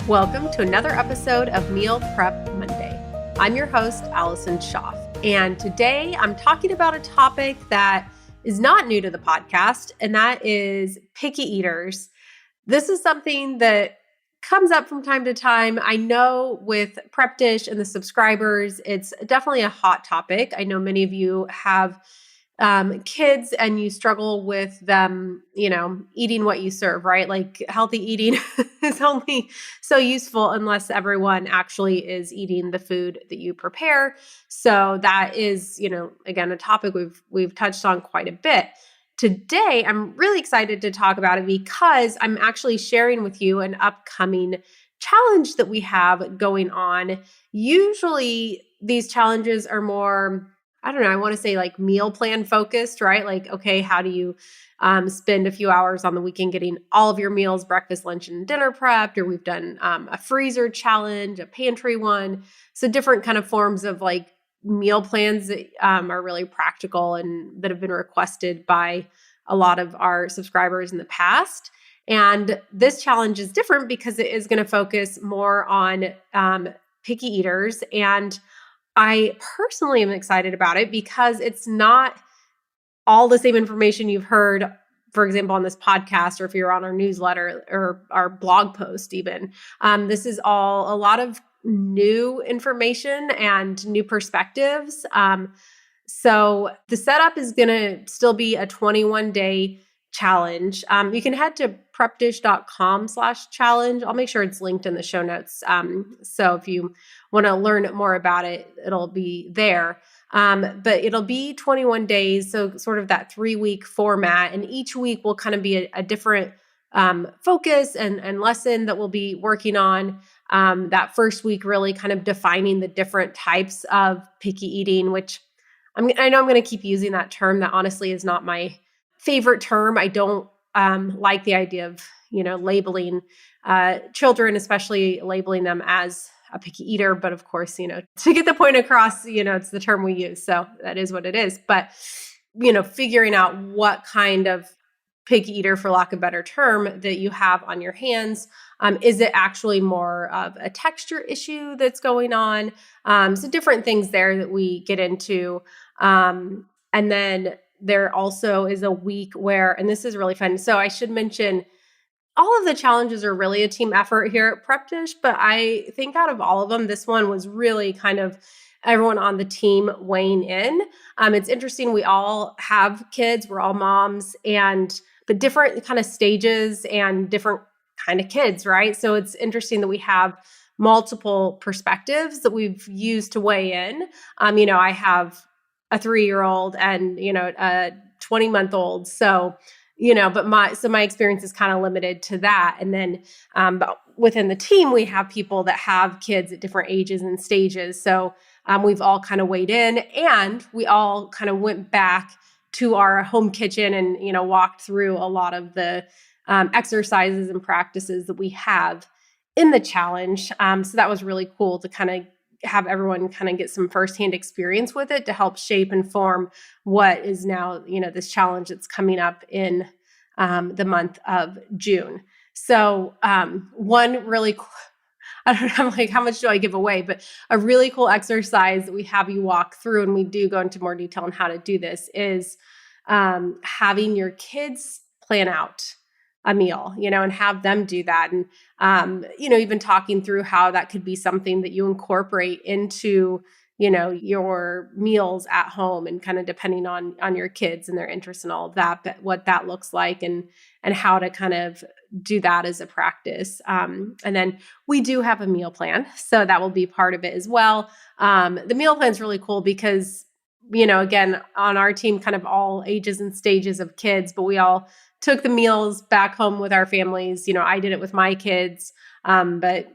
Welcome to another episode of Meal Prep Monday. I'm your host, Allison Schaaf, and today I'm talking about a topic that is not new to the podcast, and that is picky eaters. This is something that comes up from time to time. I know with Prep Dish and the subscribers, it's definitely a hot topic. I know many of you have kids and you struggle with them, eating what you serve, right? Like healthy eating is only so useful unless everyone actually is eating the food that you prepare. So that is, again, a topic we've touched on quite a bit. Today, I'm really excited to talk about it because I'm actually sharing with you an upcoming challenge that we have going on. Usually these challenges are more, I don't know, I want to say like meal plan focused, right? Like, okay, how do you spend a few hours on the weekend getting all of your meals, breakfast, lunch, and dinner prepped? Or we've done a freezer challenge, a pantry one. So different kind of forms of like meal plans that are really practical and that have been requested by a lot of our subscribers in the past. And this challenge is different because it is going to focus more on picky eaters. And I personally am excited about it because it's not all the same information you've heard, for example, on this podcast, or if you're on our newsletter or our blog post even. This is all a lot of new information and new perspectives. So the setup is going to still be a 21-day challenge. You can head to prepdish.com/challenge. I'll make sure it's linked in the show notes. So if you want to learn more about it, it'll be there. But it'll be 21 days. So sort of that 3-week format. And each week will kind of be a different focus and lesson that we'll be working on. That first week really kind of defining the different types of picky eating, which I know I'm going to keep using that term. That honestly is not my favorite term. I don't like the idea of, labeling children, especially labeling them as a picky eater. But of course, to get the point across, it's the term we use. So that is what it is. But, figuring out what kind of picky eater, for lack of a better term, that you have on your hands. Is it actually more of a texture issue that's going on? So different things there that we get into. And then there also is a week where, and this is really fun. So I should mention, all of the challenges are really a team effort here at Prep Dish, but I think out of all of them, this one was really kind of everyone on the team weighing in. It's interesting. We all have kids. We're all moms, but different kind of stages and different kind of kids, right? So it's interesting that we have multiple perspectives that we've used to weigh in. I have a 3-year-old and, a 20-month-old. So, but my experience is kind of limited to that. And then, but within the team, we have people that have kids at different ages and stages. So we've all kind of weighed in, and we all kind of went back to our home kitchen and, walked through a lot of the exercises and practices that we have in the challenge. So that was really cool to kind of have everyone kind of get some firsthand experience with it to help shape and form what is now, this challenge that's coming up in the month of June. So one really cool, I don't know, like, how much do I give away? But a really cool exercise that we have you walk through, and we do go into more detail on how to do this, is having your kids plan out a meal, and have them do that. And, even talking through how that could be something that you incorporate into, your meals at home, and kind of depending on your kids and their interests and all of that, but what that looks like and how to kind of do that as a practice. And then we do have a meal plan, so that will be part of it as well. The meal plan is really cool because, again, on our team, kind of all ages and stages of kids, but we all took the meals back home with our families. I did it with my kids. But,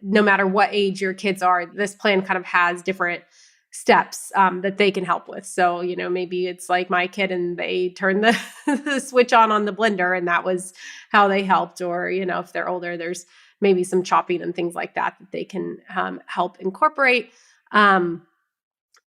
no matter what age your kids are, this plan kind of has different steps that they can help with. So, maybe it's like my kid and they turn the, the switch on the blender, and that was how they helped. Or, if they're older, there's maybe some chopping and things like that they can help incorporate.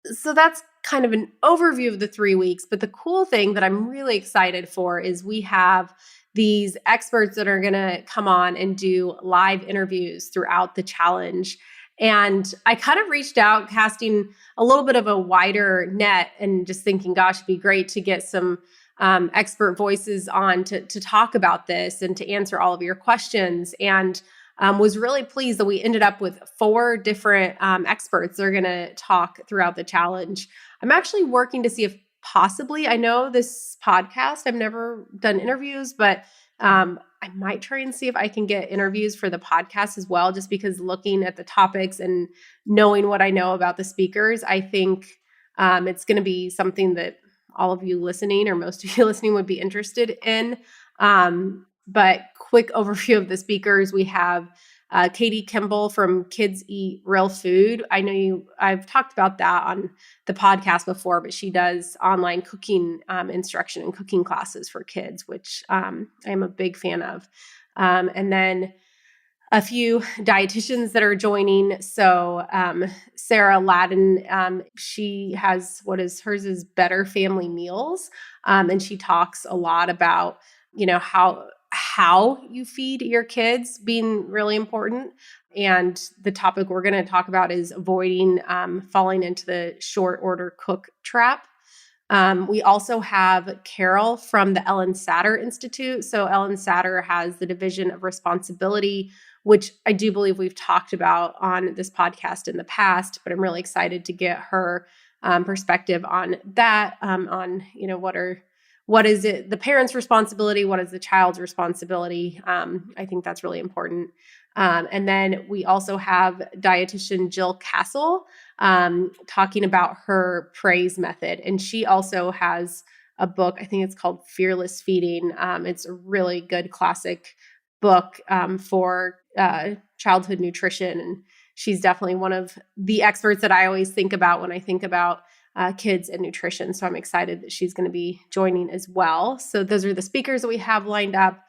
So that's kind of an overview of the 3 weeks. But the cool thing that I'm really excited for is we have these experts that are going to come on and do live interviews throughout the challenge. And I kind of reached out, casting a little bit of a wider net and just thinking, gosh, it'd be great to get some expert voices on to talk about this and to answer all of your questions. And was really pleased that we ended up with 4 different experts that are going to talk throughout the challenge. I'm actually working to see if possibly, I know this podcast, I've never done interviews, but I might try and see if I can get interviews for the podcast as well, just because looking at the topics and knowing what I know about the speakers, I think it's going to be something that all of you listening or most of you listening would be interested in. But quick overview of the speakers. We have Katie Kimball from Kids Eat Real Food. I know I've talked about that on the podcast before, but she does online cooking instruction and cooking classes for kids, which I am a big fan of. And then a few dietitians that are joining. So Sarah Ladden, she has hers is Better Family Meals. And she talks a lot about, how you feed your kids being really important. And the topic we're going to talk about is avoiding falling into the short order cook trap. We also have Carol from the Ellen Satter Institute. So Ellen Satter has the Division of Responsibility, which I do believe we've talked about on this podcast in the past, but I'm really excited to get her perspective on that, what is it, the parent's responsibility? What is the child's responsibility? I think that's really important. And then we also have dietitian Jill Castle talking about her praise method. And she also has a book, I think it's called Fearless Feeding. It's a really good classic book for childhood nutrition. And she's definitely one of the experts that I always think about when I think about kids and nutrition. So I'm excited that she's going to be joining as well. So those are the speakers that we have lined up.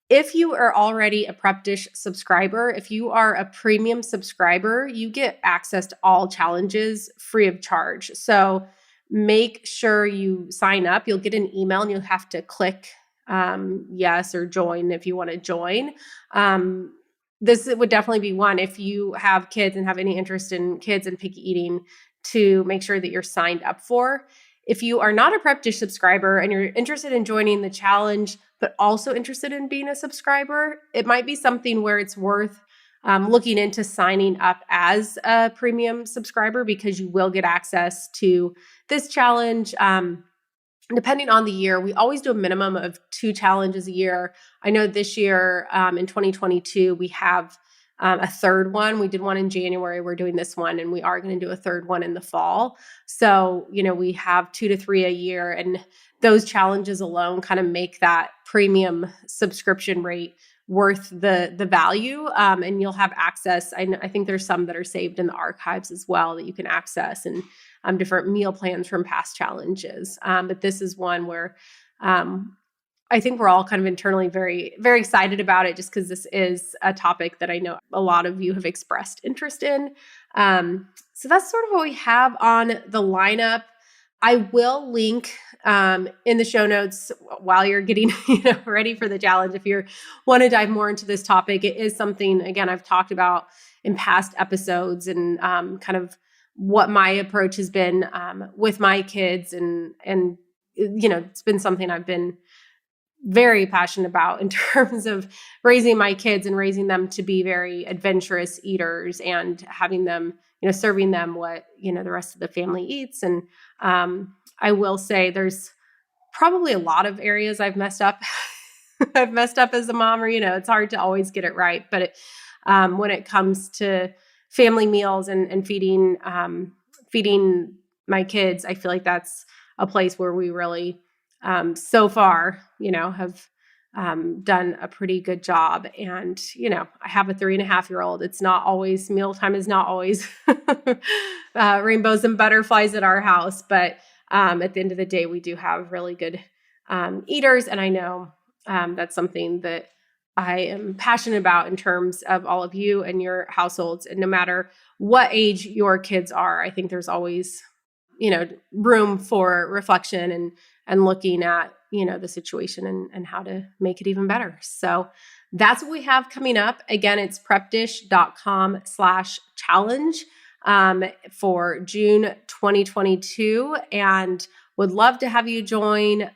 If you are already a Prep Dish subscriber, if you are a premium subscriber, you get access to all challenges free of charge. So make sure you sign up. You'll get an email and you'll have to click yes or join if you want to join. This would definitely be one if you have kids and have any interest in kids and picky eating, to make sure that you're signed up for. If you are not a Prep Dish subscriber and you're interested in joining the challenge, but also interested in being a subscriber, it might be something where it's worth looking into signing up as a premium subscriber, because you will get access to this challenge. Depending on the year, we always do a minimum of 2 challenges a year. I know this year in 2022, we have a third one. We did one in January. We're doing this one, and we are going to do a third one in the fall. So, we have 2 to 3 a year, and those challenges alone kind of make that premium subscription rate worth the value. And you'll have access. I think there's some that are saved in the archives as well that you can access, and different meal plans from past challenges. But this is one where I think we're all kind of internally very, very excited about it, just because this is a topic that I know a lot of you have expressed interest in. So that's sort of what we have on the lineup. I will link in the show notes while you're getting ready for the challenge. If you want to dive more into this topic, it is something, again, I've talked about in past episodes, and kind of what my approach has been with my kids. And it's been something I've been very passionate about in terms of raising my kids and raising them to be very adventurous eaters, and having them, serving them what, the rest of the family eats. And I will say there's probably a lot of areas I've messed up. I've messed up as a mom, or, it's hard to always get it right. But when it comes to family meals and feeding my kids, I feel like that's a place where we really, so far, have done a pretty good job. And, I have a 3.5-year-old. It's not always, mealtime is not always rainbows and butterflies at our house. But at the end of the day, we do have really good eaters. And I know that's something that I am passionate about in terms of all of you and your households. And no matter what age your kids are, I think there's always, room for reflection and looking at, the situation and how to make it even better. So that's what we have coming up. Again, it's prepdish.com/challenge for June 2022. And would love to have you join.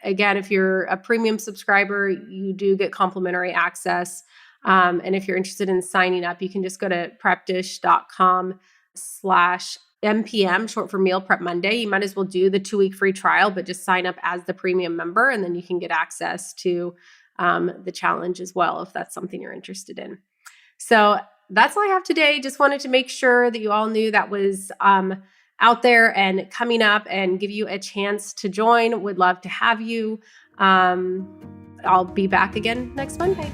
Again, if you're a premium subscriber, you do get complimentary access. And if you're interested in signing up, you can just go to prepdish.com/MPM, short for Meal Prep Monday. You might as well do the 2-week free trial, but just sign up as the premium member, and then you can get access to the challenge as well, if that's something you're interested in. So that's all I have today. Just wanted to make sure that you all knew that was out there and coming up, and give you a chance to join. Would love to have you. I'll be back again next Monday.